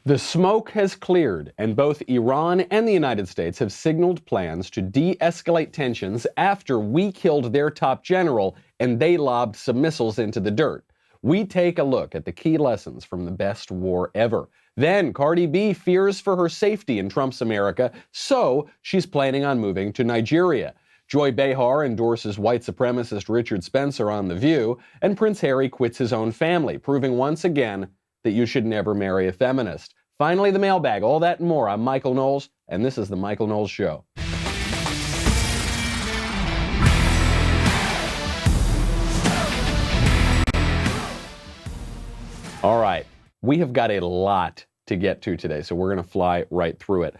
The smoke has cleared, and both Iran and the United States have signaled plans to de-escalate tensions after we killed their top general and they lobbed some missiles into the dirt. We take a look at the key lessons from the best war ever. Then Cardi B fears for her safety in Trump's America, so she's planning on moving to Nigeria. Joy Behar endorses white supremacist Richard Spencer on The View, and Prince Harry quits his own family, proving once again that you should never marry a feminist. Finally, the mailbag, all that and more. I'm Michael Knowles, and this is The Michael Knowles Show. All right, we have got a lot to get to today, so we're going to fly right through it.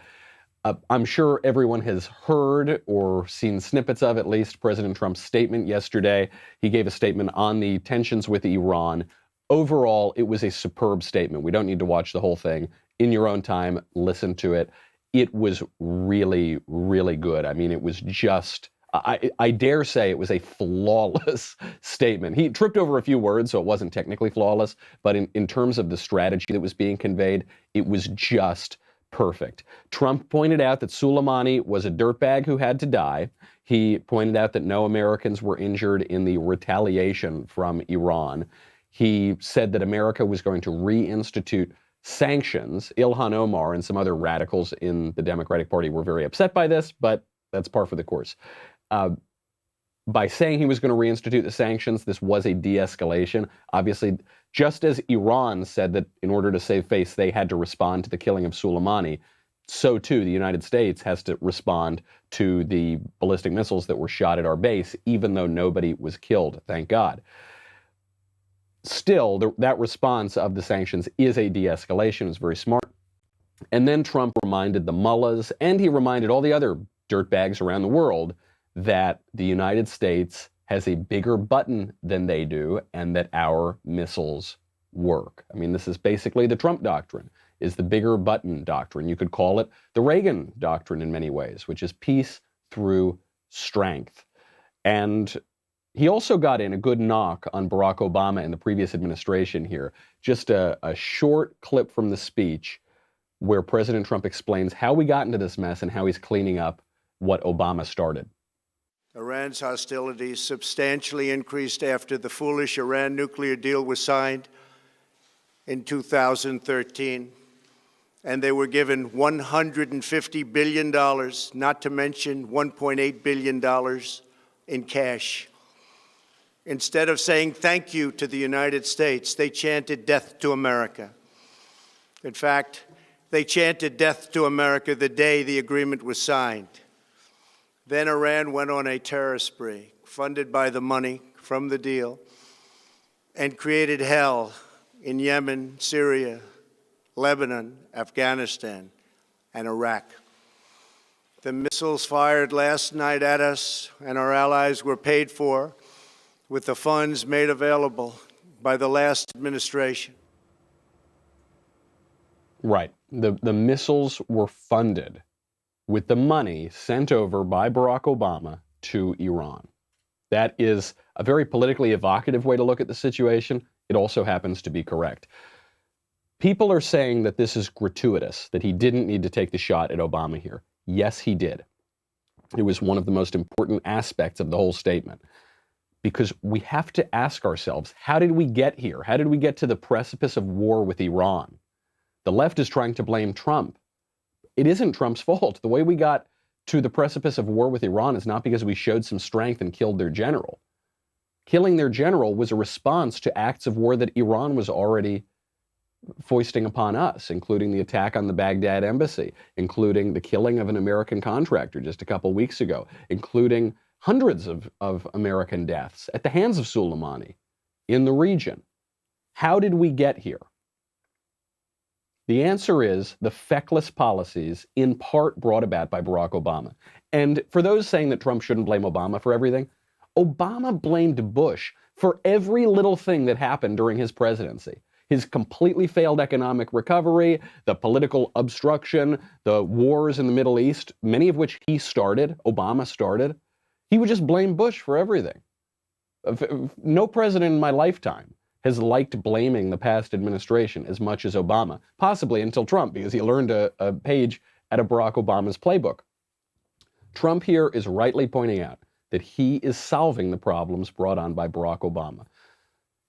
I'm sure everyone has heard or seen snippets of, at least, President Trump's statement yesterday. He gave a statement on the tensions with Iran. Overall, it was a superb statement. We don't need to watch the whole thing. In your own time, listen to it. It was really, really good. I mean, it was just, I dare say it was a flawless statement. He tripped over a few words, so it wasn't technically flawless, but in terms of the strategy that was being conveyed, it was just perfect. Trump pointed out that Soleimani was a dirtbag who had to die. He pointed out that no Americans were injured in the retaliation from Iran. He said that America was going to reinstitute sanctions. Ilhan Omar and some other radicals in the Democratic Party were very upset by this, but that's par for the course. By saying he was going to reinstitute the sanctions, this was a de-escalation. Obviously, just as Iran said that in order to save face, they had to respond to the killing of Soleimani, so too the United States has to respond to the ballistic missiles that were shot at our base, even though nobody was killed, thank God. Still, that response of the sanctions is a de-escalation. It's very smart. And then Trump reminded the mullahs, and he reminded all the other dirtbags around the world that the United States has a bigger button than they do, and that our missiles work. I mean, this is basically the Trump doctrine, is the bigger button doctrine. You could call it the Reagan doctrine in many ways, which is peace through strength. And he also got in a good knock on Barack Obama and the previous administration here. Just a short clip from the speech where President Trump explains how we got into this mess and how he's cleaning up what Obama started. Iran's hostilities substantially increased after the foolish Iran nuclear deal was signed in 2013, and they were given $150 billion, not to mention $1.8 billion in cash. Instead of saying thank you to the United States, they chanted death to America. In fact, they chanted death to America the day the agreement was signed. Then Iran went on a terror spree, funded by the money from the deal, and created hell in Yemen, Syria, Lebanon, Afghanistan, and Iraq. The missiles fired last night at us and our allies were paid for with the funds made available by the last administration. Right. The missiles were funded with the money sent over by Barack Obama to Iran. That is a very politically evocative way to look at the situation. It also happens to be correct. People are saying that this is gratuitous, that he didn't need to take the shot at Obama here. Yes, he did. It was one of the most important aspects of the whole statement. Because we have to ask ourselves, how did we get here? How did we get to the precipice of war with Iran? The left is trying to blame Trump. It isn't Trump's fault. The way we got to the precipice of war with Iran is not because we showed some strength and killed their general. Killing their general was a response to acts of war that Iran was already foisting upon us, including the attack on the Baghdad embassy, including the killing of an American contractor just a couple weeks ago, including hundreds of American deaths at the hands of Soleimani in the region. How did we get here? The answer is the feckless policies, in part brought about by Barack Obama. And for those saying that Trump shouldn't blame Obama for everything, Obama blamed Bush for every little thing that happened during his presidency. His completely failed economic recovery, the political obstruction, the wars in the Middle East, many of which he started, Obama started. He would just blame Bush for everything. No president in my lifetime has liked blaming the past administration as much as Obama, possibly until Trump, because he learned a page out of Barack Obama's playbook. Trump here is rightly pointing out that he is solving the problems brought on by Barack Obama.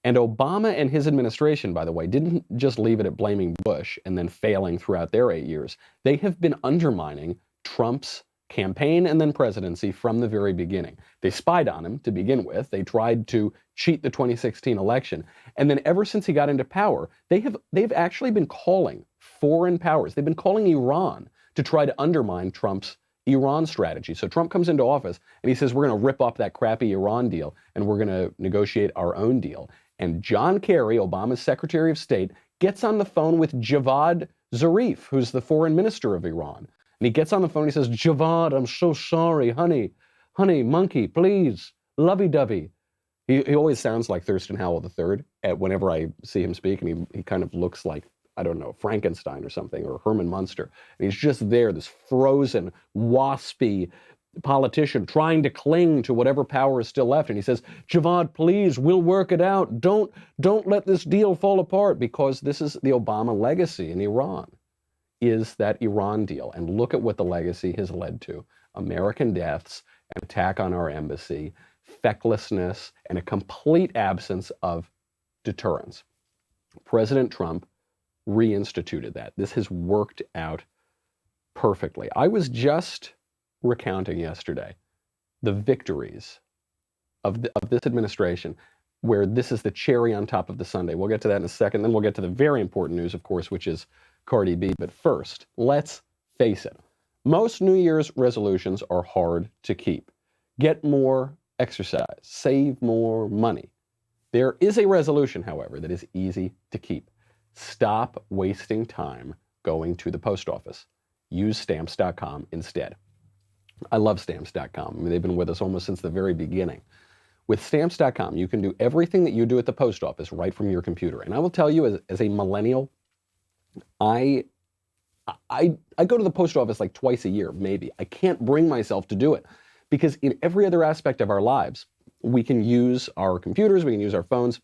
And Obama and his administration, by the way, didn't just leave it at blaming Bush and then failing throughout their 8 years. They have been undermining Trump's campaign and then presidency from the very beginning. They spied on him to begin with. They tried to cheat the 2016 election. And then ever since he got into power, they've actually been calling foreign powers. They've been calling Iran to try to undermine Trump's Iran strategy. So Trump comes into office and he says, we're going to rip up that crappy Iran deal and we're going to negotiate our own deal. And John Kerry, Obama's Secretary of State, gets on the phone with Javad Zarif, who's the foreign minister of Iran. And he gets on the phone and he says, Javad, I'm so sorry, honey, monkey, please, lovey-dovey. He always sounds like Thurston Howell III whenever I see him speak, and he kind of looks like, I don't know, Frankenstein or something, or Herman Munster. And he's just there, this frozen, waspy politician trying to cling to whatever power is still left. And he says, Javad, please, we'll work it out. Don't let this deal fall apart, because this is the Obama legacy in Iran, is that Iran deal. And look at what the legacy has led to. American deaths, an attack on our embassy, fecklessness, and a complete absence of deterrence. President Trump reinstituted that. This has worked out perfectly. I was just recounting yesterday the victories of this administration, where this is the cherry on top of the sundae. We'll get to that in a second. Then we'll get to the very important news, of course, which is Cardi B. But first, let's face it. Most New Year's resolutions are hard to keep. Get more exercise, save more money. There is a resolution, however, that is easy to keep. Stop wasting time going to the post office. Use stamps.com instead. I love stamps.com. I mean, they've been with us almost since the very beginning. With stamps.com, you can do everything that you do at the post office right from your computer. And I will tell you, as a millennial, I go to the post office like twice a year, maybe. I can't bring myself to do it, because in every other aspect of our lives, we can use our computers, we can use our phones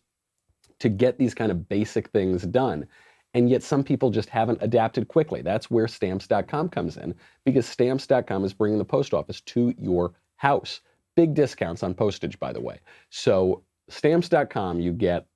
to get these kind of basic things done. And yet some people just haven't adapted quickly. That's where stamps.com comes in, because stamps.com is bringing the post office to your house. Big discounts on postage, by the way. So stamps.com, you get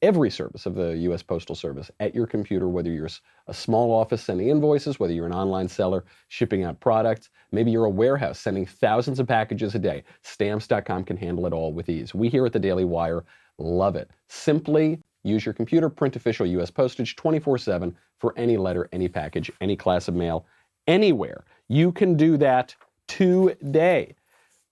every service of the U.S. Postal Service at your computer, whether you're a small office sending invoices, whether you're an online seller shipping out products, maybe you're a warehouse sending thousands of packages a day. Stamps.com can handle it all with ease. We here at the Daily Wire love it. Simply use your computer, print official U.S. postage 24/7 for any letter, any package, any class of mail, anywhere. You can do that today.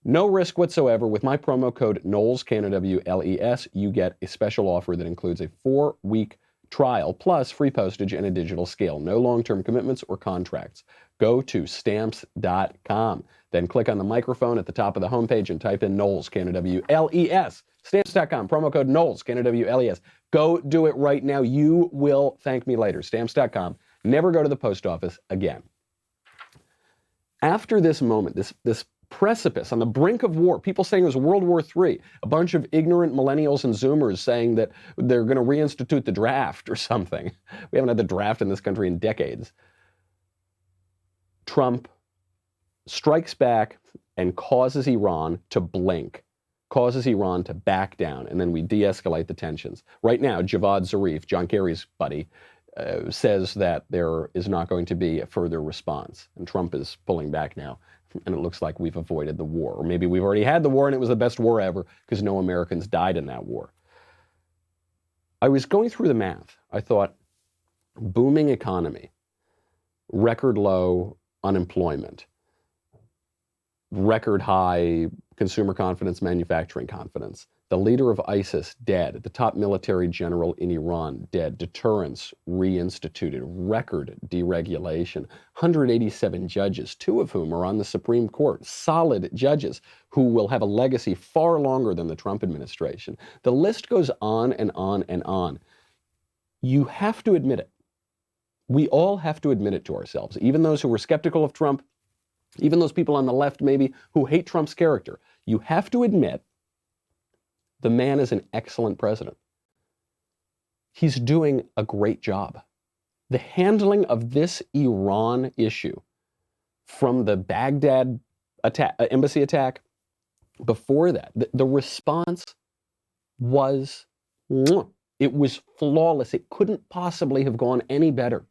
No risk whatsoever. With my promo code Knowles, K-N-O-W-L-E-S, you get a special offer that includes a 4-week trial plus free postage and a digital scale. No long-term commitments or contracts. Go to stamps.com. Then click on the microphone at the top of the homepage and type in Knowles, K-N-O-W-L-E-S. Stamps.com, promo code Knowles, K-N-O-W-L-E-S. Go do it right now. You will thank me later. Stamps.com. Never go to the post office again. After this moment, this precipice on the brink of war, people saying it was World War III, a bunch of ignorant millennials and Zoomers saying that they're going to reinstitute the draft or something. We haven't had the draft in this country in decades. Trump strikes back and causes Iran to blink, causes Iran to back down, and then we de-escalate the tensions. Right now, Javad Zarif, John Kerry's buddy, says that there is not going to be a further response, and Trump is pulling back now. And it looks like we've avoided the war. Or maybe we've already had the war and it was the best war ever because no Americans died in that war. I was going through the math. I thought, booming economy, record low unemployment, record high consumer confidence, manufacturing confidence, the leader of ISIS dead, the top military general in Iran dead, deterrence reinstituted, record deregulation, 187 judges, 2 of whom are on the Supreme Court, solid judges who will have a legacy far longer than the Trump administration. The list goes on and on and on. You have to admit it. We all have to admit it to ourselves, even those who were skeptical of Trump, even those people on the left maybe who hate Trump's character. You have to admit the man is an excellent president. He's doing a great job. The handling of this Iran issue, from the Baghdad embassy attack, before that, the response was, it was flawless. It couldn't possibly have gone any better.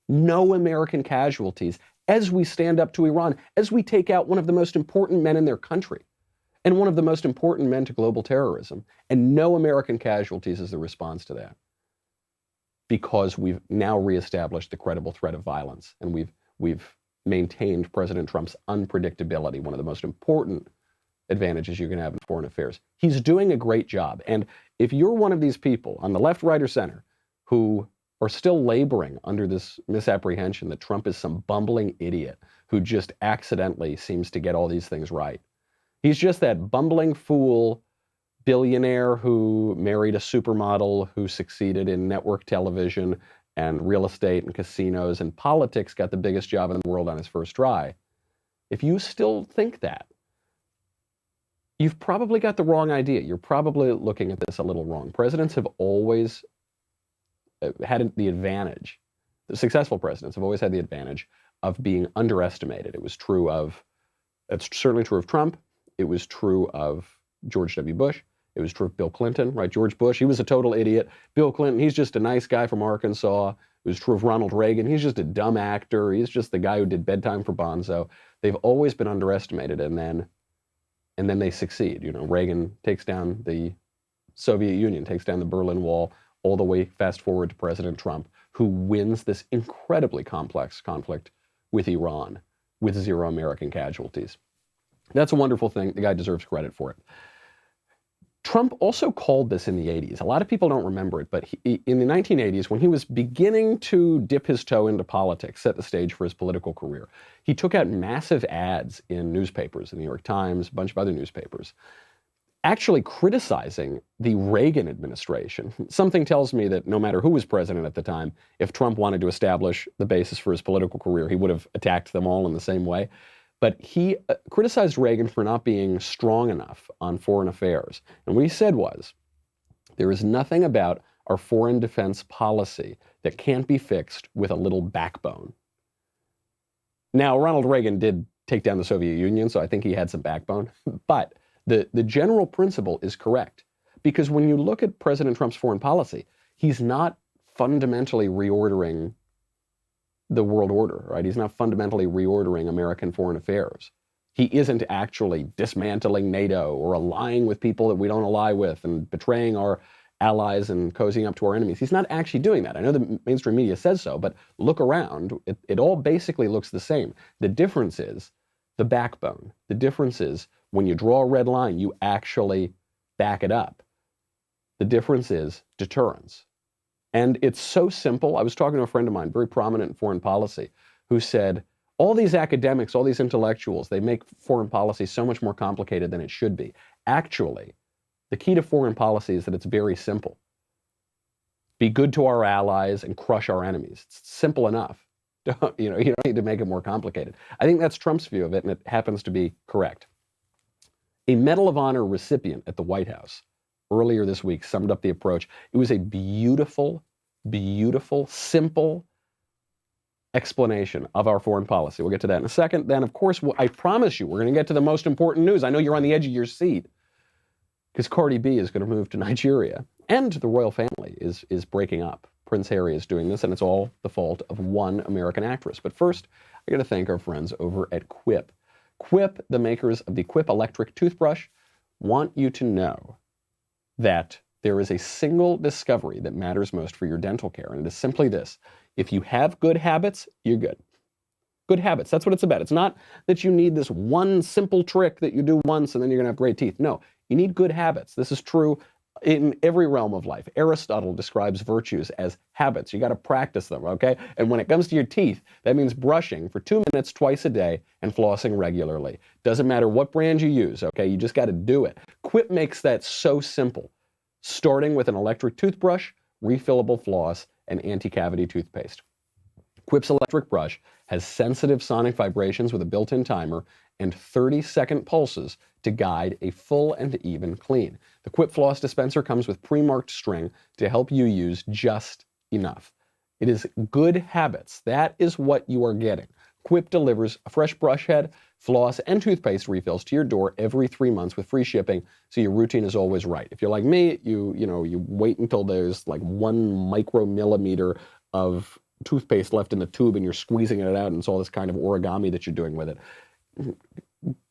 No American casualties as we stand up to Iran, as we take out one of the most important men in their country and one of the most important men to global terrorism, and no American casualties as the response to that. Because we've now reestablished the credible threat of violence, and we've maintained President Trump's unpredictability, one of the most important advantages you can have in foreign affairs. He's doing a great job. And if you're one of these people on the left, right, or center who are still laboring under this misapprehension that Trump is some bumbling idiot who just accidentally seems to get all these things right, he's just that bumbling fool billionaire who married a supermodel who succeeded in network television and real estate and casinos and politics, got the biggest job in the world on his first try. If you still think that, you've probably got the wrong idea. You're probably looking at this a little wrong. Presidents have always had the advantage, the successful presidents have always had the advantage of being underestimated. It's certainly true of Trump. It was true of George W. Bush. It was true of Bill Clinton, right? George Bush, he was a total idiot. Bill Clinton, he's just a nice guy from Arkansas. It was true of Ronald Reagan. He's just a dumb actor. He's just the guy who did Bedtime for Bonzo. They've always been underestimated, and then they succeed. You know, Reagan takes down the Soviet Union, takes down the Berlin Wall, all the way fast forward to President Trump, who wins this incredibly complex conflict with Iran with zero American casualties. That's a wonderful thing. The guy deserves credit for it. Trump also called this in the 80s. A lot of people don't remember it, but in the 1980s, when he was beginning to dip his toe into politics, set the stage for his political career, he took out massive ads in newspapers, the New York Times, a bunch of other newspapers, actually criticizing the Reagan administration. Something tells me that no matter who was president at the time, if Trump wanted to establish the basis for his political career, he would have attacked them all in the same way. But he criticized Reagan for not being strong enough on foreign affairs. And what he said was, there is nothing about our foreign defense policy that can't be fixed with a little backbone. Now, Ronald Reagan did take down the Soviet Union, so I think he had some backbone. But the general principle is correct. Because when you look at President Trump's foreign policy, he's not fundamentally reordering the world order, right? He's not fundamentally reordering American foreign affairs. He isn't actually dismantling NATO or allying with people that we don't ally with and betraying our allies and cozying up to our enemies. He's not actually doing that. I know the mainstream media says so, but look around. It all basically looks the same. The difference is the backbone. The difference is when you draw a red line, you actually back it up. The difference is deterrence. And it's so simple. I was talking to a friend of mine, very prominent in foreign policy, who said, all these academics, all these intellectuals, they make foreign policy so much more complicated than it should be. Actually, the key to foreign policy is that it's very simple. Be good to our allies and crush our enemies. It's simple enough. You don't need to make it more complicated. I think that's Trump's view of it, and it happens to be correct. A Medal of Honor recipient at the White House earlier this week summed up the approach. It was a beautiful, beautiful, simple explanation of our foreign policy. We'll get to that in a second. Then, of course, I promise you, we're going to get to the most important news. I know you're on the edge of your seat because Cardi B is going to move to Nigeria, and the royal family is breaking up. Prince Harry is doing this, and it's all the fault of one American actress. But first, I got to thank our friends over at Quip. Quip, the makers of the Quip electric toothbrush, want you to know that there is a single discovery that matters most for your dental care, and it is simply this. If you have good habits, you're good. Good habits, that's what it's about. It's not that you need this one simple trick that you do once and then you're gonna have great teeth. No, you need good habits. This is true in every realm of life. Aristotle describes virtues as habits. You gotta practice them, okay? And when it comes to your teeth, that means brushing for 2 minutes twice a day and flossing regularly. Doesn't matter what brand you use, okay? You just gotta do it. Quip makes that so simple, starting with an electric toothbrush, refillable floss, and anti-cavity toothpaste. Quip's electric brush has sensitive sonic vibrations with a built-in timer and 30-second pulses to guide a full and even clean. The Quip floss dispenser comes with pre-marked string to help you use just enough. It is good habits. That is what you are getting. Quip delivers a fresh brush head, floss, and toothpaste refills to your door every 3 months with free shipping, so your routine is always right. If you're like me, you wait until there's like 1 micromillimeter of toothpaste left in the tube and you're squeezing it out and it's all this kind of origami that you're doing with it.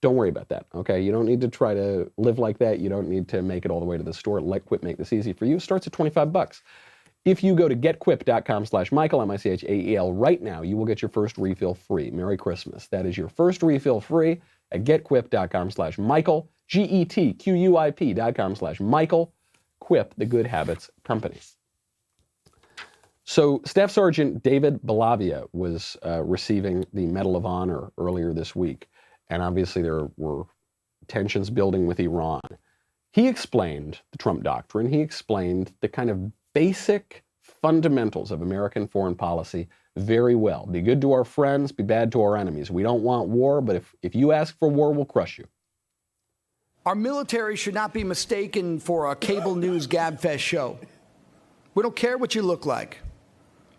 Don't worry about that, okay? You don't need to try to live like that. You don't need to make it all the way to the store. Let Quip make this easy for you. It starts at 25 bucks. If you go to getquip.com/Michael, M-I-C-H-A-E-L, right now, you will get your first refill free. Merry Christmas. That is your first refill free at getquip.com/Michael, GETQUIP.com/Michael. Quip, the good habits company. So Staff Sergeant David Bellavia was receiving the Medal of Honor earlier this week, and obviously there were tensions building with Iran. He explained the Trump doctrine. He explained the kind of basic fundamentals of American foreign policy very well. Be good to our friends, be bad to our enemies. We don't want war, but if you ask for war, we'll crush you. Our military should not be mistaken for a cable news gabfest show. We don't care what you look like.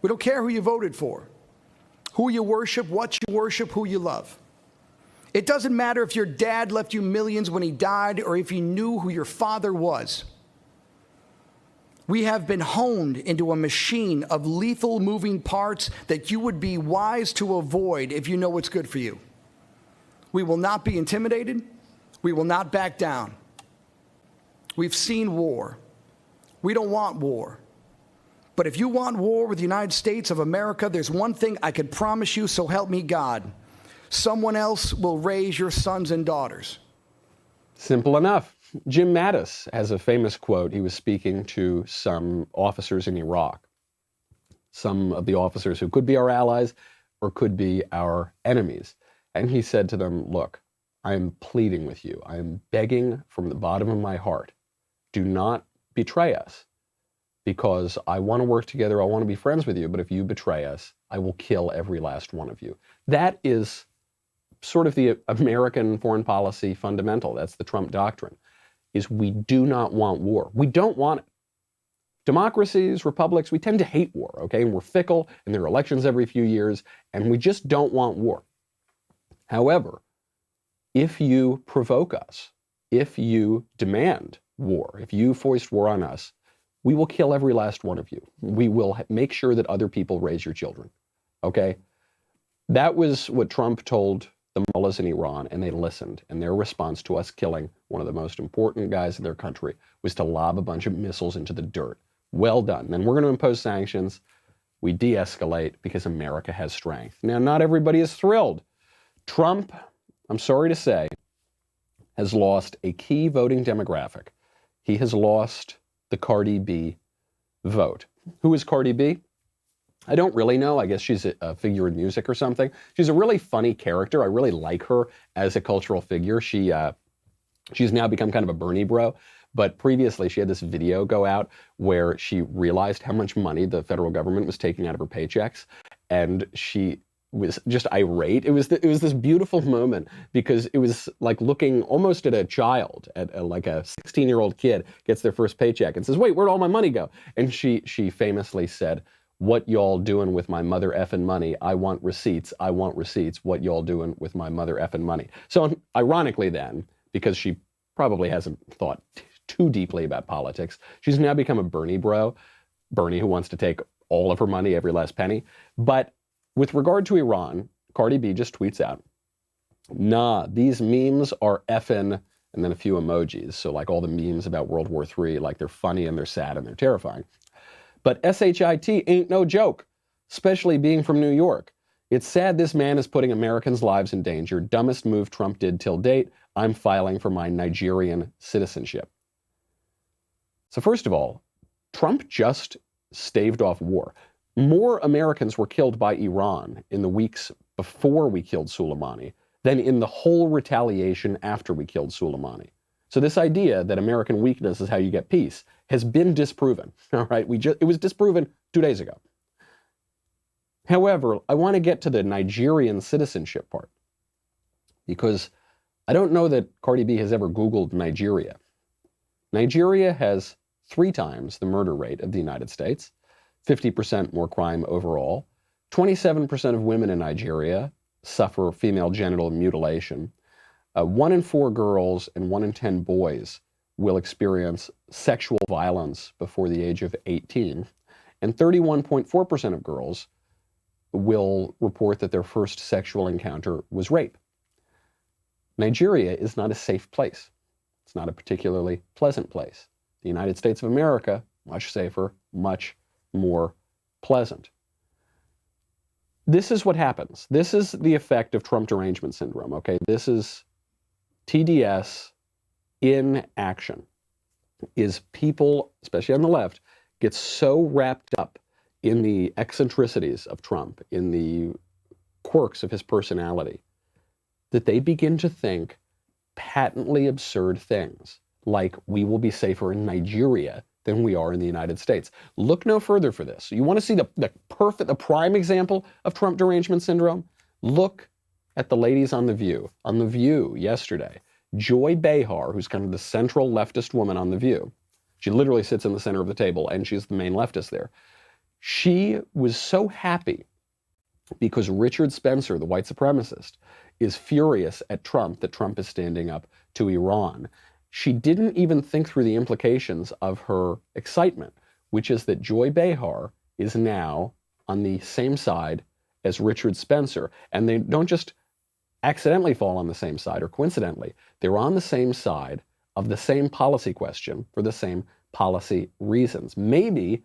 We don't care who you voted for, who you worship, what you worship, who you love. It doesn't matter if your dad left you millions when he died or if you knew who your father was. We have been honed into a machine of lethal moving parts that you would be wise to avoid if you know what's good for you. We will not be intimidated. We will not back down. We've seen war. We don't want war. But if you want war with the United States of America, there's one thing I can promise you, so help me God. Someone else will raise your sons and daughters. Simple enough. Jim Mattis has a famous quote. He was speaking to some officers in Iraq, some of the officers who could be our allies or could be our enemies. And he said to them, look, I am pleading with you. I am begging from the bottom of my heart. Do not betray us, because I want to work together. I want to be friends with you. But if you betray us, I will kill every last one of you. That is sort of the American foreign policy fundamental. That's the Trump doctrine, is we do not want war. We don't want it. Democracies, republics, we tend to hate war, okay? And we're fickle, and there are elections every few years, and we just don't want war. However, if you provoke us, if you demand war, if you foist war on us, we will kill every last one of you. We will make sure that other people raise your children, okay? That was what Trump told the mullahs in Iran, and they listened. And their response to us killing one of the most important guys in their country was to lob a bunch of missiles into the dirt. Well done. Then we're going to impose sanctions. We de-escalate because America has strength. Now, not everybody is thrilled. Trump, I'm sorry to say, has lost a key voting demographic. He has lost the Cardi B vote. Who is Cardi B? I don't really know. I guess she's a figure in music or something. She's a really funny character. I really like her as a cultural figure. She's now become kind of a Bernie bro. But previously, she had this video go out where she realized how much money the federal government was taking out of her paychecks, and she was just irate. It was this beautiful moment because it was like looking almost at a child, at like a 16-year-old kid gets their first paycheck and says, "Wait, where'd all my money go?" And she famously said, "What y'all doing with my mother effing money? I want receipts. I want receipts. What y'all doing with my mother effing money?" So ironically then, because she probably hasn't thought too deeply about politics, she's now become a Bernie bro. Bernie who wants to take all of her money, every last penny. But with regard to Iran, Cardi B just tweets out, "Nah, these memes are effing," and then a few emojis. So like all the memes about World War III, like they're funny and they're sad and they're terrifying. But SHIT ain't no joke, especially being from New York. It's sad this man is putting Americans' lives in danger. Dumbest move Trump did till date. I'm filing for my Nigerian citizenship. So first of all, Trump just staved off war. More Americans were killed by Iran in the weeks before we killed Soleimani than in the whole retaliation after we killed Soleimani. So this idea that American weakness is how you get peace has been disproven, all right? It was disproven 2 days ago. However, I want to get to the Nigerian citizenship part because I don't know that Cardi B has ever Googled Nigeria. Nigeria has 3 times the murder rate of the United States, 50% more crime overall. 27% of women in Nigeria suffer female genital mutilation. 1 in 4 girls and 1 in 10 boys will experience sexual violence before the age of 18. And 31.4% of girls will report that their first sexual encounter was rape. Nigeria is not a safe place. It's not a particularly pleasant place. The United States of America, much safer, much more pleasant. This is what happens. This is the effect of Trump derangement syndrome, okay? This is TDS in action. Is people, especially on the left, get so wrapped up in the eccentricities of Trump, in the quirks of his personality, that they begin to think patently absurd things, like we will be safer in Nigeria than we are in the United States. Look no further for this. You want to see the prime example of Trump derangement syndrome? Look at the ladies on The View. On The View yesterday, Joy Behar, who's kind of the central leftist woman on The View, she literally sits in the center of the table and she's the main leftist there. She was so happy because Richard Spencer, the white supremacist, is furious at Trump that Trump is standing up to Iran. She didn't even think through the implications of her excitement, which is that Joy Behar is now on the same side as Richard Spencer. And they don't just accidentally fall on the same side or coincidentally. They're on the same side of the same policy question for the same policy reasons. Maybe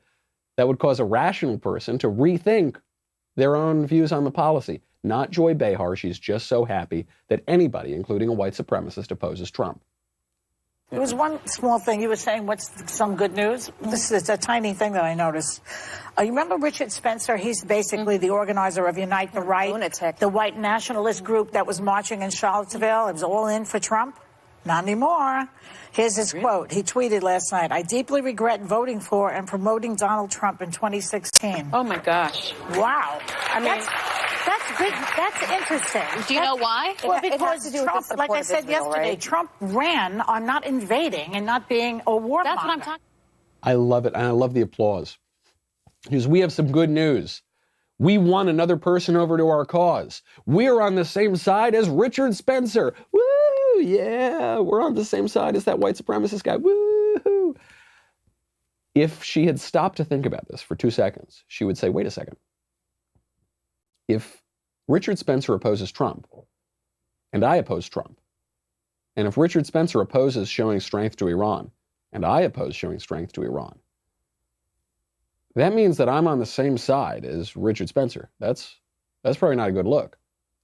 that would cause a rational person to rethink their own views on the policy. Not Joy Behar. She's just so happy that anybody, including a white supremacist, opposes Trump. There was one small thing. You were saying, what's some good news? This is a tiny thing that I noticed. You remember Richard Spencer? He's basically the organizer of Unite the Right, lunatic, the white nationalist group that was marching in Charlottesville. It was all in for Trump. Not anymore. Here's his quote. He tweeted last night, "I deeply regret voting for and promoting Donald Trump in 2016. Oh, my gosh. Wow. I mean, that's big. That's interesting. Do you know why? Well, because Trump, like I said yesterday, right? Trump ran on not invading and not being a warmonger. That's what I'm talking about. I love it, and I love the applause. Because we have some good news. We won another person over to our cause. We're on the same side as Richard Spencer. Woo! Yeah, we're on the same side as that white supremacist guy. Woo! If she had stopped to think about this for 2 seconds, she would say, wait a second. If Richard Spencer opposes Trump, and I oppose Trump, and if Richard Spencer opposes showing strength to Iran, and I oppose showing strength to Iran, that means that I'm on the same side as Richard Spencer. That's probably not a good look.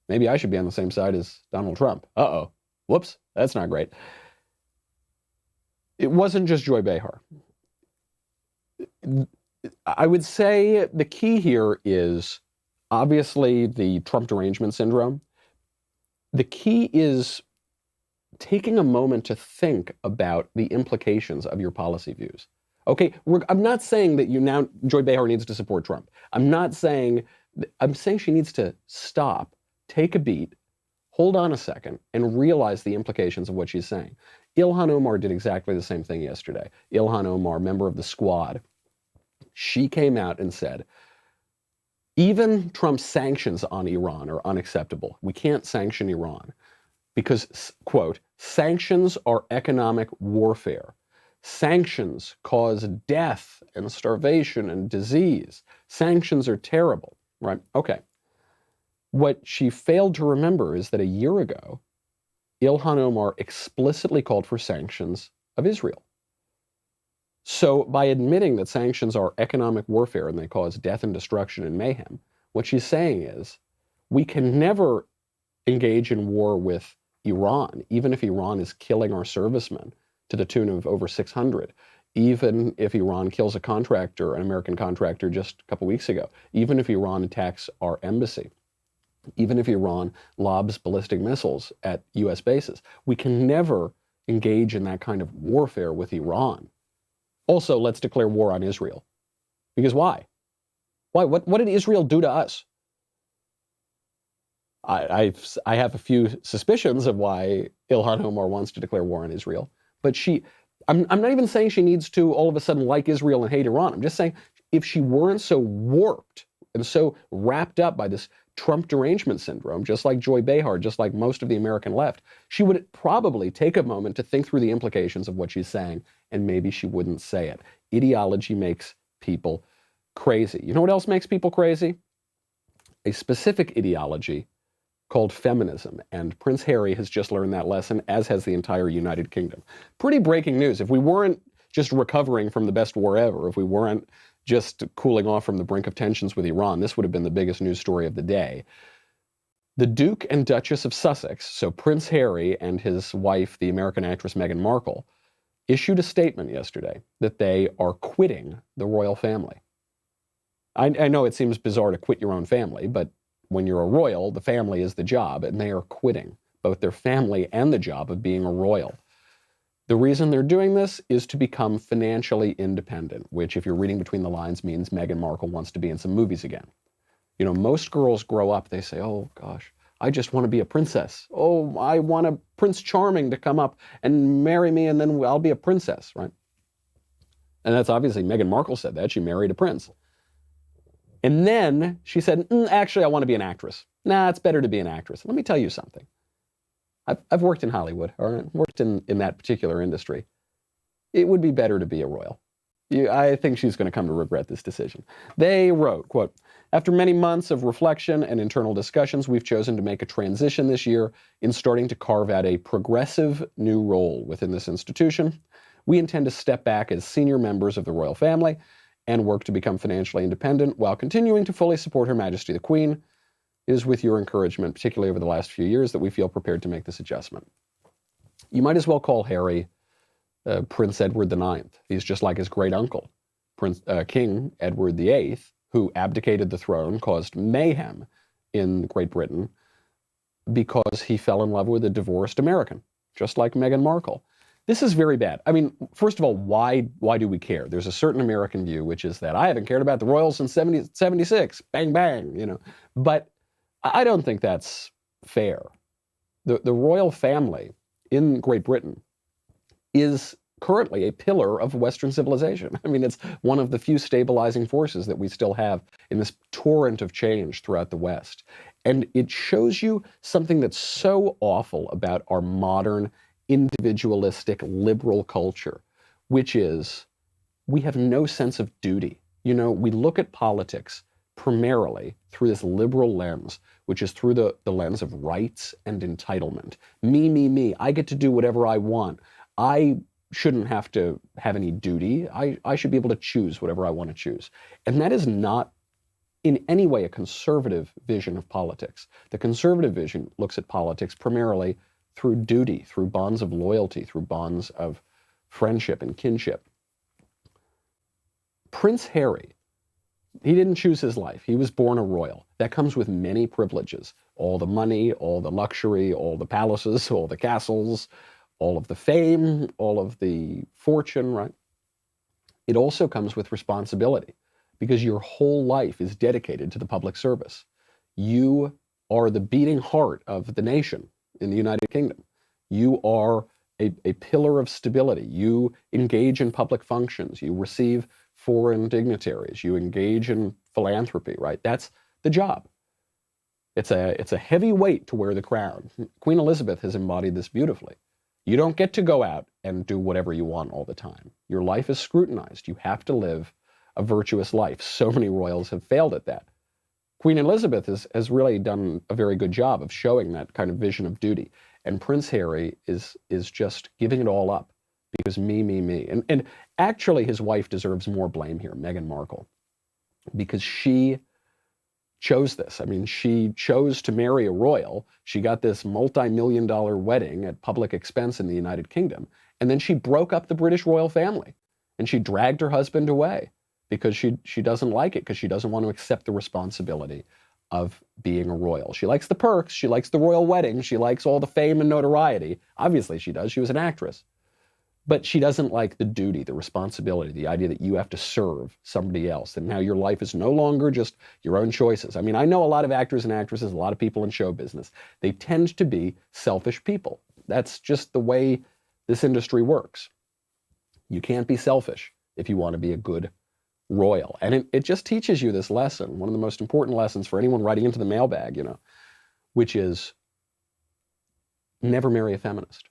Maybe I should be on the same side as Donald Trump. Uh-oh. Whoops, that's not great. It wasn't just Joy Behar. I would say the key here is obviously the Trump derangement syndrome. The key is taking a moment to think about the implications of your policy views. Okay, I'm not saying that Joy Behar needs to support Trump. I'm saying she needs to stop, take a beat, hold on a second, and realize the implications of what she's saying. Ilhan Omar did exactly the same thing yesterday. Ilhan Omar, member of the Squad, she came out and said, even Trump's sanctions on Iran are unacceptable. We can't sanction Iran because, quote, sanctions are economic warfare. Sanctions cause death and starvation and disease. Sanctions are terrible, right? Okay. What she failed to remember is that a year ago, Ilhan Omar explicitly called for sanctions of Israel. So by admitting that sanctions are economic warfare and they cause death and destruction and mayhem, what she's saying is we can never engage in war with Iran, even if Iran is killing our servicemen to the tune of over 600, even if Iran kills a contractor, an American contractor just a couple weeks ago, even if Iran attacks our embassy, even if Iran lobs ballistic missiles at U.S. bases. We can never engage in that kind of warfare with Iran. Also, let's declare war on Israel. Because why? Why? What did Israel do to us? I have a few suspicions of why Ilhan Omar wants to declare war on Israel. But I'm not even saying she needs to all of a sudden like Israel and hate Iran. I'm just saying if she weren't so warped and so wrapped up by this Trump derangement syndrome, just like Joy Behar, just like most of the American left, she would probably take a moment to think through the implications of what she's saying, and maybe she wouldn't say it. Ideology makes people crazy. You know what else makes people crazy? A specific ideology called feminism, and Prince Harry has just learned that lesson, as has the entire United Kingdom. Pretty breaking news. If we weren't just recovering from the best war ever, if we weren't just cooling off from the brink of tensions with Iran, this would have been the biggest news story of the day. The Duke and Duchess of Sussex, so Prince Harry and his wife, the American actress Meghan Markle, issued a statement yesterday that they are quitting the royal family. I know it seems bizarre to quit your own family, but when you're a royal, the family is the job, and they are quitting both their family and the job of being a royal. The reason they're doing this is to become financially independent, which, if you're reading between the lines, means Meghan Markle wants to be in some movies again. You know, most girls grow up, they say, oh gosh, I just want to be a princess. Oh, I want a Prince Charming to come up and marry me, and then I'll be a princess, right? And that's obviously, Meghan Markle said that. She married a prince. And then she said, actually, I want to be an actress. Nah, it's better to be an actress. Let me tell you something. I've worked in Hollywood, or worked in that particular industry. It would be better to be a royal. I think she's going to come to regret this decision. They wrote, quote, after many months of reflection and internal discussions, we've chosen to make a transition this year in starting to carve out a progressive new role within this institution. We intend to step back as senior members of the royal family and work to become financially independent while continuing to fully support Her Majesty the Queen. It is with your encouragement, particularly over the last few years, that we feel prepared to make this adjustment. You might as well call Harry Prince Edward IX. He's just like his great uncle, King Edward VIII, who abdicated the throne, caused mayhem in Great Britain because he fell in love with a divorced American, just like Meghan Markle. This is very bad. I mean, first of all, why do we care? There's a certain American view, which is that I haven't cared about the royals since 76, bang, bang, you know. But I don't think that's fair. The royal family in Great Britain is currently a pillar of Western civilization. I mean, it's one of the few stabilizing forces that we still have in this torrent of change throughout the West. And it shows you something that's so awful about our modern individualistic liberal culture, which is we have no sense of duty. You know, we look at politics primarily through this liberal lens, which is through the lens of rights and entitlement. Me. I get to do whatever I want. I shouldn't have to have any duty. I should be able to choose whatever I want to choose. And that is not in any way a conservative vision of politics. The conservative vision looks at politics primarily through duty, through bonds of loyalty, through bonds of friendship and kinship. Prince Harry, he didn't choose his life. He was born a royal. That comes with many privileges. All the money, all the luxury, all the palaces, all the castles, all of the fame, all of the fortune, right? It also comes with responsibility because your whole life is dedicated to the public service. You are the beating heart of the nation in the United Kingdom. You are a pillar of stability. You engage in public functions. You receive foreign dignitaries. You engage in philanthropy, right? That's the job. It's a heavy weight to wear the crown. Queen Elizabeth has embodied this beautifully. You don't get to go out and do whatever you want all the time. Your life is scrutinized. You have to live a virtuous life. So many royals have failed at that. Queen Elizabeth has really done a very good job of showing that kind of vision of duty. And Prince Harry is just giving it all up because me. And actually his wife deserves more blame here, Meghan Markle, because she chose this. I mean, she chose to marry a royal. She got this multi-million-dollar wedding at public expense in the United Kingdom. And then she broke up the British royal family and she dragged her husband away because she doesn't like it, because she doesn't want to accept the responsibility of being a royal. She likes the perks. She likes the royal wedding. She likes all the fame and notoriety. Obviously she does. She was an actress. But she doesn't like the duty, the responsibility, the idea that you have to serve somebody else, and now your life is no longer just your own choices. I mean, I know a lot of actors and actresses, a lot of people in show business. They tend to be selfish people. That's just the way this industry works. You can't be selfish if you want to be a good royal. And it just teaches you this lesson, one of the most important lessons for anyone writing into the mailbag, which is never marry a feminist.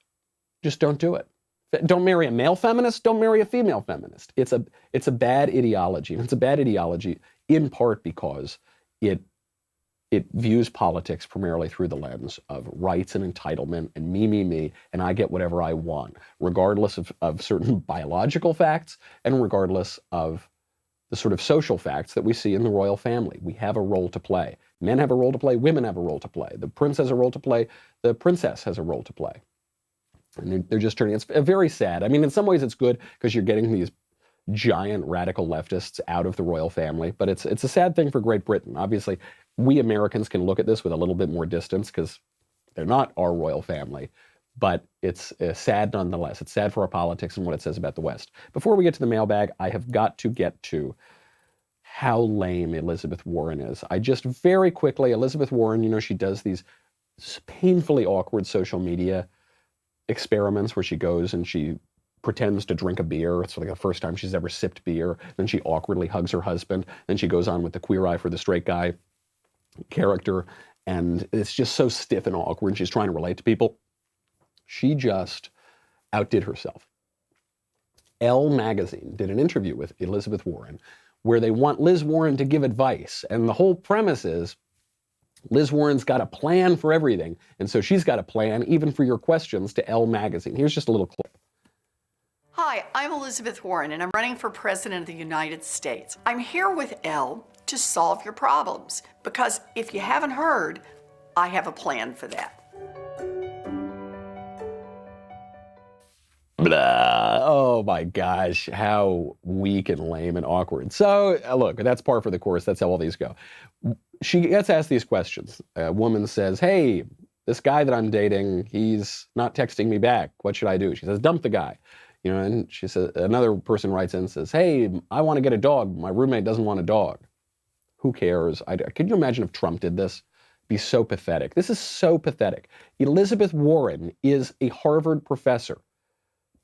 Just don't do it. Don't marry a male feminist, don't marry a female feminist. It's a bad ideology. And it's a bad ideology in part because it views politics primarily through the lens of rights and entitlement and me, and I get whatever I want, regardless of certain biological facts and regardless of the sort of social facts that we see in the royal family. We have a role to play. Men have a role to play, women have a role to play. The prince has a role to play, the princess has a role to play. And they're just turning, it's very sad. I mean, in some ways it's good because you're getting these giant radical leftists out of the royal family, but it's a sad thing for Great Britain. Obviously, we Americans can look at this with a little bit more distance because they're not our royal family, but it's sad nonetheless. It's sad for our politics and what it says about the West. Before we get to the mailbag, I have got to get to how lame Elizabeth Warren is. I just very quickly, Elizabeth Warren, she does these painfully awkward social media experiments where she goes and she pretends to drink a beer. It's like the first time she's ever sipped beer. Then she awkwardly hugs her husband. Then she goes on with the Queer Eye for the Straight Guy character. And it's just so stiff and awkward. And she's trying to relate to people. She just outdid herself. Elle magazine did an interview with Elizabeth Warren where they want Liz Warren to give advice. And the whole premise is Liz Warren's got a plan for everything. And so she's got a plan even for your questions to Elle magazine. Here's just a little clip. Hi, I'm Elizabeth Warren, and I'm running for President of the United States. I'm here with Elle to solve your problems, because if you haven't heard, I have a plan for that. Blah. Oh my gosh, how weak and lame and awkward. So look, that's par for the course. That's how all these go. She gets asked these questions. A woman says, hey, this guy that I'm dating, he's not texting me back. What should I do? She says, dump the guy. And she says, another person writes in and says, hey, I want to get a dog. My roommate doesn't want a dog. Who cares? Could you imagine if Trump did this? It'd be so pathetic. This is so pathetic. Elizabeth Warren is a Harvard professor.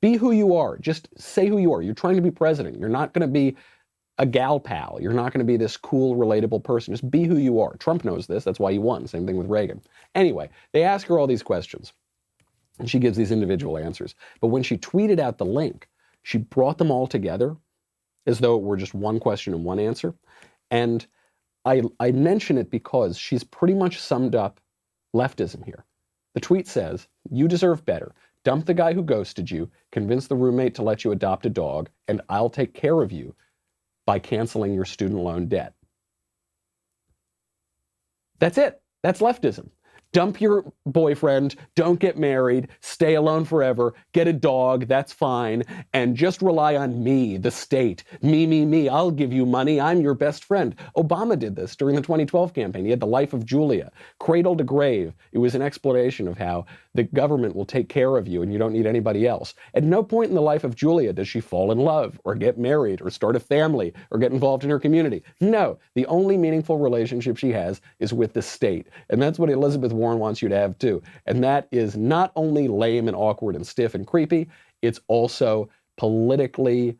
Be who you are. Just say who you are. You're trying to be president. You're not going to be a gal pal. You're not going to be this cool, relatable person. Just be who you are. Trump knows this. That's why he won. Same thing with Reagan. Anyway, they ask her all these questions. And she gives these individual answers. But when she tweeted out the link, she brought them all together as though it were just one question and one answer. And I mention it because she's pretty much summed up leftism here. The tweet says, you deserve better. Dump the guy who ghosted you, convince the roommate to let you adopt a dog, and I'll take care of you by canceling your student loan debt. That's it. That's leftism. Dump your boyfriend, don't get married, stay alone forever, get a dog, that's fine, and just rely on me, the state. Me, I'll give you money, I'm your best friend. Obama did this during the 2012 campaign. He had The Life of Julia, cradle to grave. It was an explanation of how the government will take care of you and you don't need anybody else. At no point in The Life of Julia does she fall in love or get married or start a family or get involved in her community. No, the only meaningful relationship she has is with the state. And that's what Elizabeth Warren wants you to have too. And that is not only lame and awkward and stiff and creepy, it's also politically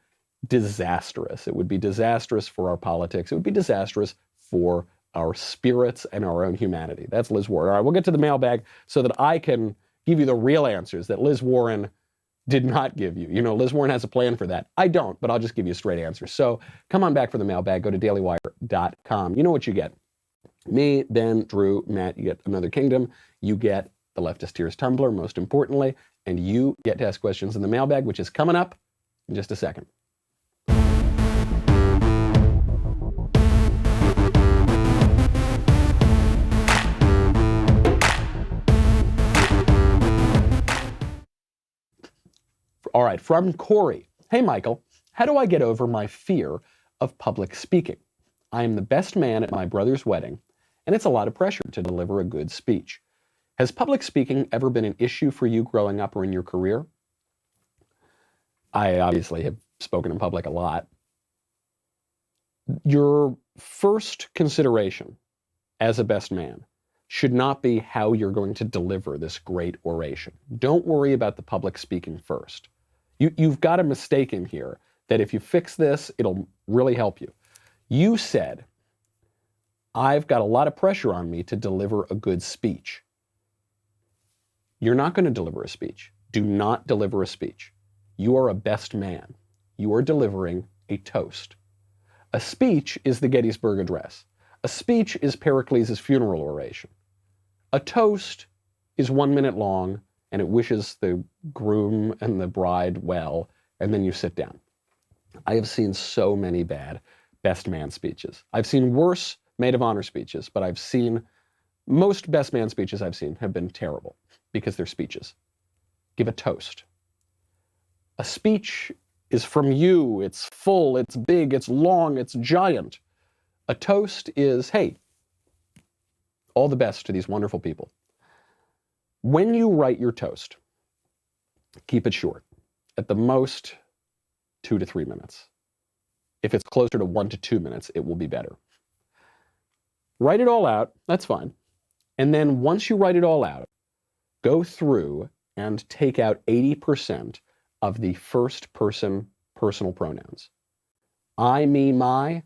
disastrous. It would be disastrous for our politics. It would be disastrous for our spirits and our own humanity. That's Liz Warren. All right, we'll get to the mailbag so that I can give you the real answers that Liz Warren did not give you. Liz Warren has a plan for that. I don't, but I'll just give you a straight answer. So come on back for the mailbag. Go to dailywire.com. You know what you get. Me, Ben, Drew, Matt, you get Another Kingdom. You get the Leftist Tears Tumblr, most importantly. And you get to ask questions in the mailbag, which is coming up in just a second. All right, from Corey. Hey, Michael, how do I get over my fear of public speaking? I am the best man at my brother's wedding, and it's a lot of pressure to deliver a good speech. Has public speaking ever been an issue for you growing up or in your career? I obviously have spoken in public a lot. Your first consideration as a best man should not be how you're going to deliver this great oration. Don't worry about the public speaking first. You've got a mistake in here that if you fix this, it'll really help you. You said, I've got a lot of pressure on me to deliver a good speech. You're not going to deliver a speech. Do not deliver a speech. You are a best man. You are delivering a toast. A speech is the Gettysburg Address. A speech is Pericles' funeral oration. A toast is 1 minute long, and it wishes the groom and the bride well, and then you sit down. I have seen so many bad best man speeches. I've seen worse maid of honor speeches, but I've seen most best man speeches I've seen have been terrible because they're speeches. Give a toast. A speech is from you. It's full, it's big, it's long, it's giant. A toast is, hey, all the best to these wonderful people. When you write your toast, keep it short. At the most, 2 to 3 minutes. If it's closer to 1 to 2 minutes, it will be better. Write it all out, that's fine. And then once you write it all out, go through and take out 80% of the first person personal pronouns. I, me, my,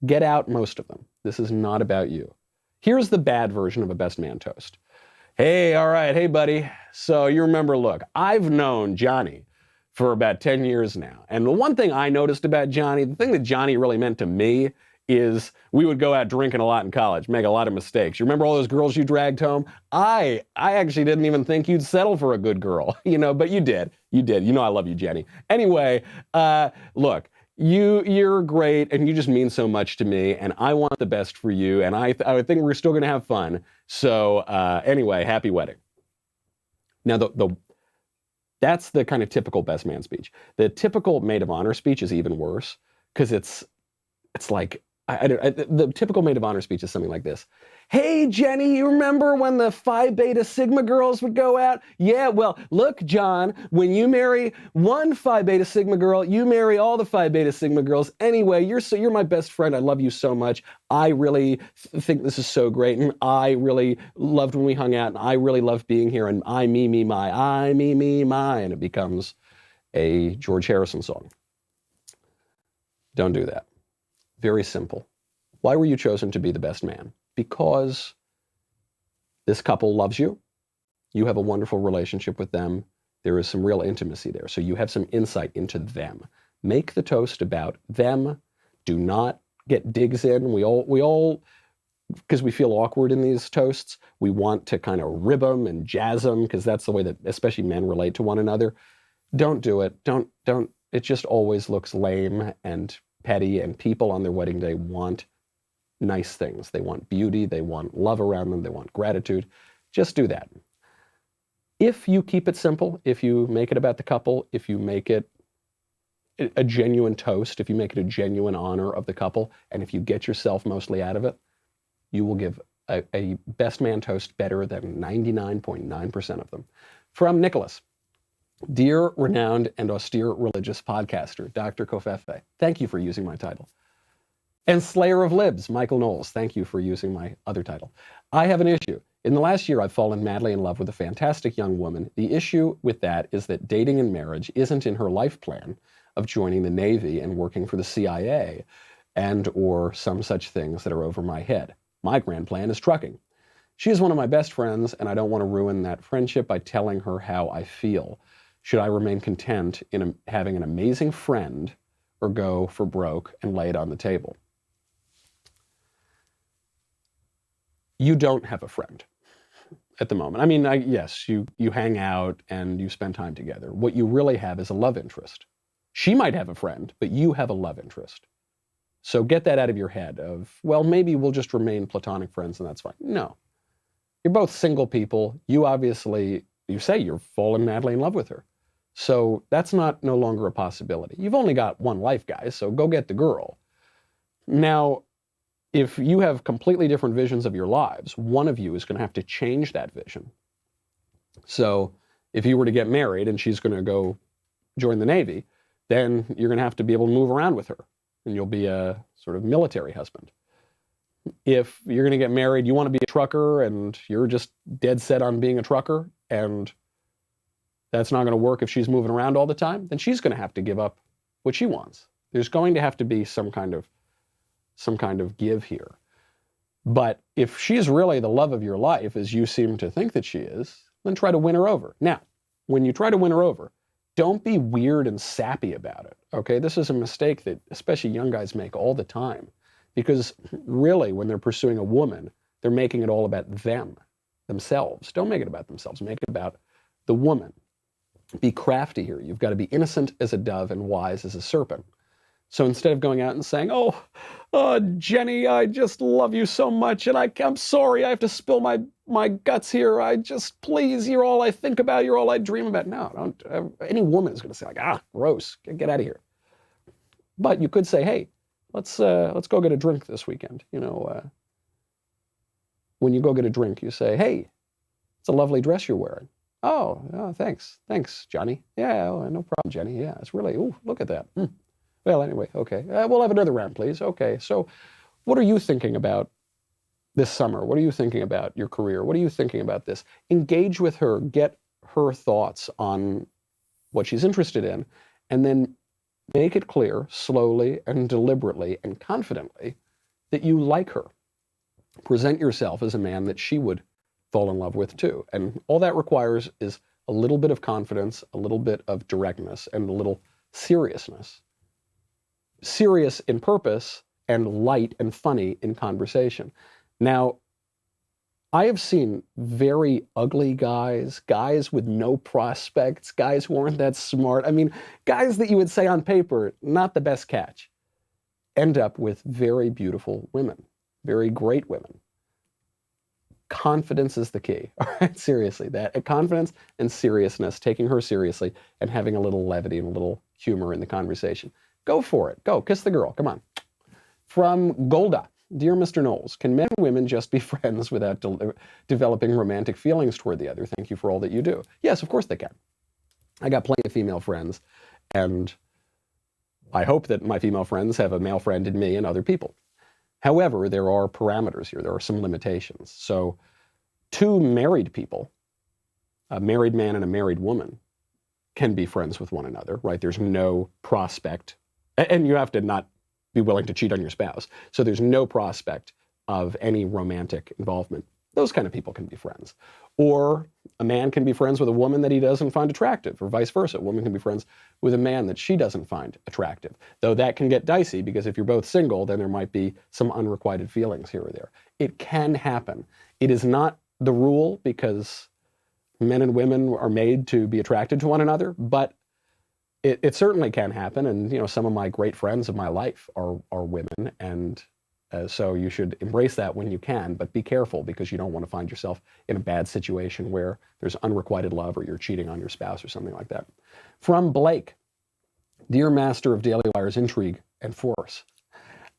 get out most of them. This is not about you. Here's the bad version of a best man toast. Hey, all right, hey buddy. So you remember, look, I've known Johnny for about 10 years now. And the one thing I noticed about Johnny, the thing that Johnny really meant to me is we would go out drinking a lot in college, make a lot of mistakes. You remember all those girls you dragged home? I actually didn't even think you'd settle for a good girl, but you did. You did. You know I love you, Jenny. Anyway, look, you're great and you just mean so much to me and I want the best for you and I think we're still going to have fun. So anyway, happy wedding. Now, that's the kind of typical best man speech. The typical maid of honor speech is even worse because it's like, the typical maid of honor speech is something like this. Hey, Jenny, you remember when the Phi Beta Sigma girls would go out? Yeah, well, look, John, when you marry one Phi Beta Sigma girl, you marry all the Phi Beta Sigma girls. Anyway, you're my best friend. I love you so much. I really think this is so great. And I really loved when we hung out. And I really love being here. And I, me, my. And it becomes a George Harrison song. Don't do that. Very simple. Why were you chosen to be the best man? Because this couple loves you. You have a wonderful relationship with them. There is some real intimacy there. So you have some insight into them. Make the toast about them. Do not get digs in. We all, because we feel awkward in these toasts, we want to kind of rib them and jazz them because that's the way that especially men relate to one another. Don't do it. Don't. It just always looks lame and petty, and people on their wedding day want nice things. They want beauty, they want love around them, they want gratitude. Just do that. If you keep it simple, if you make it about the couple, if you make it a genuine toast, if you make it a genuine honor of the couple, and if you get yourself mostly out of it, you will give a best man toast better than 99.9% of them. From Nicholas. Dear renowned and austere religious podcaster, Dr. Kofefe, thank you for using my title. And Slayer of Libs, Michael Knowles, thank you for using my other title. I have an issue. In the last year, I've fallen madly in love with a fantastic young woman. The issue with that is that dating and marriage isn't in her life plan of joining the Navy and working for the CIA and or some such things that are over my head. My grand plan is trucking. She is one of my best friends, and I don't want to ruin that friendship by telling her how I feel. Should I remain content in having an amazing friend or go for broke and lay it on the table? You don't have a friend at the moment. I mean, yes, you hang out and you spend time together. What you really have is a love interest. She might have a friend, but you have a love interest. So get that out of your head of, well, maybe we'll just remain platonic friends and that's fine. No. You're both single people. You obviously, you say you're falling madly in love with her. So that's no longer a possibility. You've only got one life, guys, so go get the girl. Now, if you have completely different visions of your lives, one of you is going to have to change that vision. So if you were to get married and she's going to go join the Navy, then you're going to have to be able to move around with her, and you'll be a sort of military husband. If you're going to get married, you want to be a trucker, and you're just dead set on being a trucker, and that's not going to work if she's moving around all the time, then she's going to have to give up what she wants. There's going to have to be some kind of give here. But if she's really the love of your life, as you seem to think that she is, then try to win her over. Now, when you try to win her over, don't be weird and sappy about it, okay? This is a mistake that especially young guys make all the time, because really, when they're pursuing a woman, they're making it all about themselves. Don't make it about themselves. Make it about the woman. Be crafty here. You've got to be innocent as a dove and wise as a serpent. So instead of going out and saying, oh, Jenny, I just love you so much, and I'm sorry I have to spill my guts here. Please, you're all I think about, you're all I dream about. No, don't. Any woman is going to say, like, gross, get out of here. But you could say, hey, let's go get a drink this weekend. You know, when you go get a drink, you say, hey, it's a lovely dress you're wearing. Oh, thanks, Johnny. Yeah, no problem, Jenny. Yeah, it's really, look at that. Well, anyway, okay. We'll have another round, please. Okay, so what are you thinking about this summer? What are you thinking about your career? What are you thinking about this? Engage with her, get her thoughts on what she's interested in, and then make it clear, slowly and deliberately and confidently, that you like her. Present yourself as a man that she would fall in love with too. And all that requires is a little bit of confidence, a little bit of directness, and a little seriousness. Serious in purpose and light and funny in conversation. Now, I have seen very ugly guys with no prospects, guys who aren't that smart. I mean, guys that you would say on paper, not the best catch, end up with very beautiful women, very great women. Confidence is the key. All right, seriously, that confidence and seriousness, taking her seriously and having a little levity and a little humor in the conversation. Go for it. Go. Kiss the girl. Come on. From Golda. Dear Mr. Knowles, can men and women just be friends without developing romantic feelings toward the other? Thank you for all that you do. Yes, of course they can. I got plenty of female friends, and I hope that my female friends have a male friend in me and other people. However, there are parameters here. There are some limitations. So two married people, a married man and a married woman, can be friends with one another, right? There's no prospect. And you have to not be willing to cheat on your spouse. So there's no prospect of any romantic involvement. Those kind of people can be friends. Or a man can be friends with a woman that he doesn't find attractive, or vice versa. A woman can be friends with a man that she doesn't find attractive. Though that can get dicey, because if you're both single, then there might be some unrequited feelings here or there. It can happen. It is not the rule, because men and women are made to be attracted to one another, but it certainly can happen. And, you know, some of my great friends of my life are women, and so you should embrace that when you can, but be careful, because you don't want to find yourself in a bad situation where there's unrequited love or you're cheating on your spouse or something like that. From Blake, dear master of Daily Wire's intrigue and force,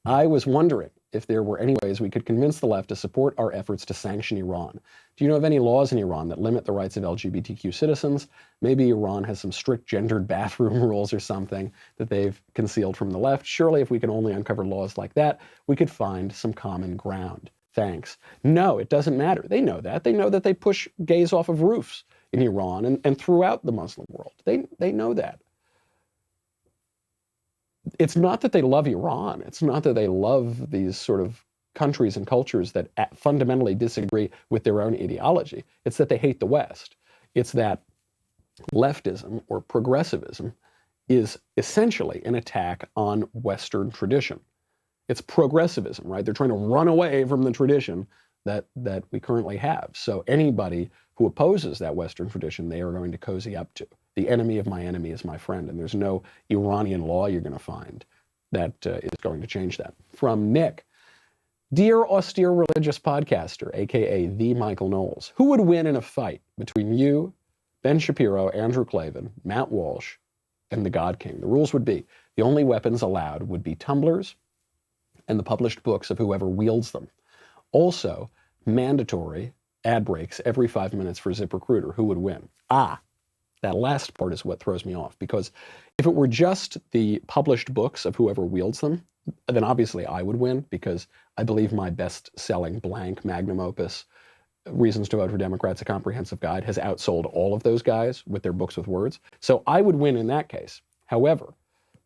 I was wondering if there were any ways we could convince the left to support our efforts to sanction Iran. Do you know of any laws in Iran that limit the rights of LGBTQ citizens? Maybe Iran has some strict gendered bathroom rules or something that they've concealed from the left. Surely if we can only uncover laws like that, we could find some common ground. Thanks. No, it doesn't matter. They know that. They know that they push gays off of roofs in Iran and throughout the Muslim world. They know that. It's not that they love Iran. It's not that they love these sort of countries and cultures that fundamentally disagree with their own ideology. It's that they hate the West. It's that leftism or progressivism is essentially an attack on Western tradition. It's progressivism, right? They're trying to run away from the tradition that we currently have. So anybody who opposes that Western tradition, they are going to cozy up to. The enemy of my enemy is my friend, and there's no Iranian law you're going to find that is going to change that. From Nick, dear austere religious podcaster, aka the Michael Knowles, who would win in a fight between you, Ben Shapiro, Andrew Klavan, Matt Walsh, and the God King? The rules would be the only weapons allowed would be tumblers and the published books of whoever wields them. Also, mandatory ad breaks every 5 minutes for ZipRecruiter. Who would win? That last part is what throws me off, because if it were just the published books of whoever wields them, then obviously I would win, because I believe my best-selling blank magnum opus Reasons to Vote for Democrats, A Comprehensive Guide, has outsold all of those guys with their books with words. So I would win in that case. However,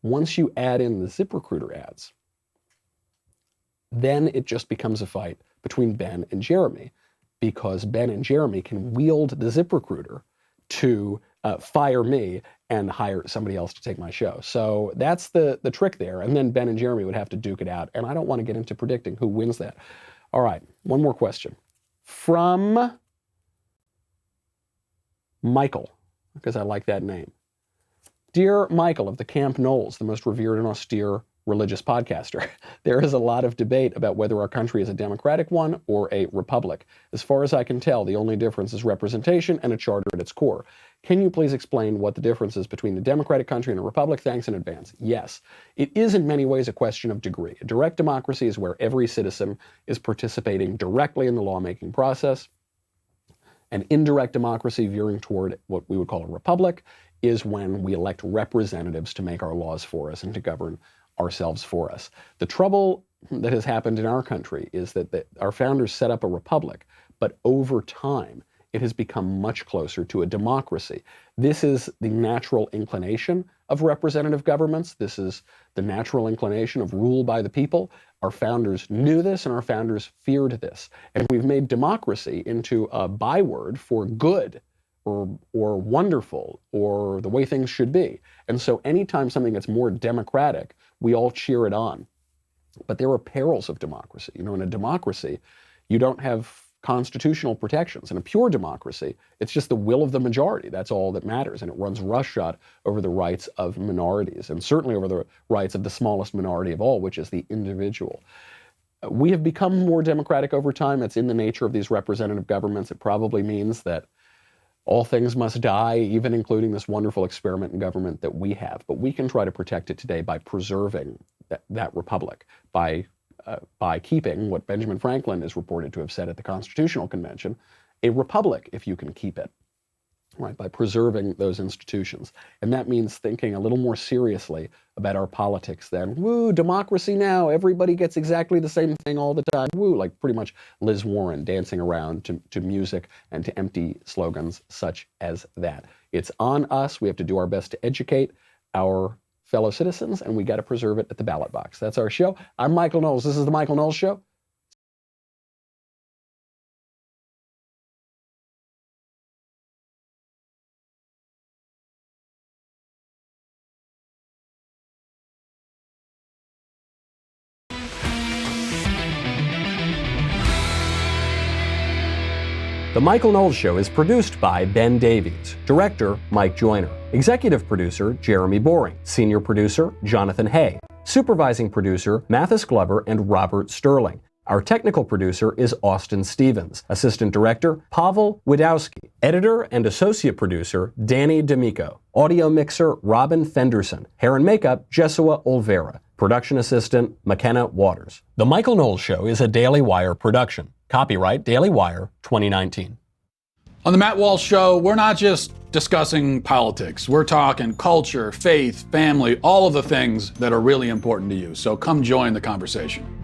once you add in the ZipRecruiter ads, then it just becomes a fight between Ben and Jeremy, because Ben and Jeremy can wield the ZipRecruiter to fire me and hire somebody else to take my show. So that's the trick there. And then Ben and Jeremy would have to duke it out. And I don't want to get into predicting who wins that. All right, one more question. From Michael, because I like that name. Dear Michael of the Camp Knowles, the most revered and austere religious podcaster, there is a lot of debate about whether our country is a democratic one or a republic. As far as I can tell, the only difference is representation and a charter at its core. Can you please explain what the difference is between a democratic country and a republic? Thanks in advance. Yes, it is in many ways a question of degree. A direct democracy is where every citizen is participating directly in the lawmaking process. An indirect democracy veering toward what we would call a republic is when we elect representatives to make our laws for us and to govern ourselves for us. The trouble that has happened in our country is that our founders set up a republic, but over time, it has become much closer to a democracy. This is the natural inclination of representative governments. This is the natural inclination of rule by the people. Our founders knew this, and our founders feared this. And we've made democracy into a byword for good, or wonderful, or the way things should be. And so anytime something gets more democratic, we all cheer it on. But there are perils of democracy. You know, in a democracy, you don't have constitutional protections. In a pure democracy, it's just the will of the majority. That's all that matters. And it runs roughshod over the rights of minorities, and certainly over the rights of the smallest minority of all, which is the individual. We have become more democratic over time. It's in the nature of these representative governments. It probably means that all things must die, even including this wonderful experiment in government that we have. But we can try to protect it today by preserving that republic, by keeping what Benjamin Franklin is reported to have said at the Constitutional Convention, a republic if you can keep it, right? By preserving those institutions. And that means thinking a little more seriously about our politics than, woo, democracy now, everybody gets exactly the same thing all the time, woo, like pretty much Liz Warren dancing around to music and to empty slogans such as that. It's on us. We have to do our best to educate our fellow citizens, and we got to preserve it at the ballot box. That's our show. I'm Michael Knowles. This is the Michael Knowles Show. The Michael Knowles Show is produced by Ben Davies, director Mike Joyner, executive producer Jeremy Boring, senior producer Jonathan Hay, supervising producer Mathis Glover and Robert Sterling. Our technical producer is Austin Stevens, assistant director Pavel Widowski, editor and associate producer Danny D'Amico, audio mixer Robin Fenderson, hair and makeup Jesua Olvera, production assistant McKenna Waters. The Michael Knowles Show is a Daily Wire production. Copyright Daily Wire 2019. On the Matt Walsh Show, we're not just discussing politics. We're talking culture, faith, family, all of the things that are really important to you. So come join the conversation.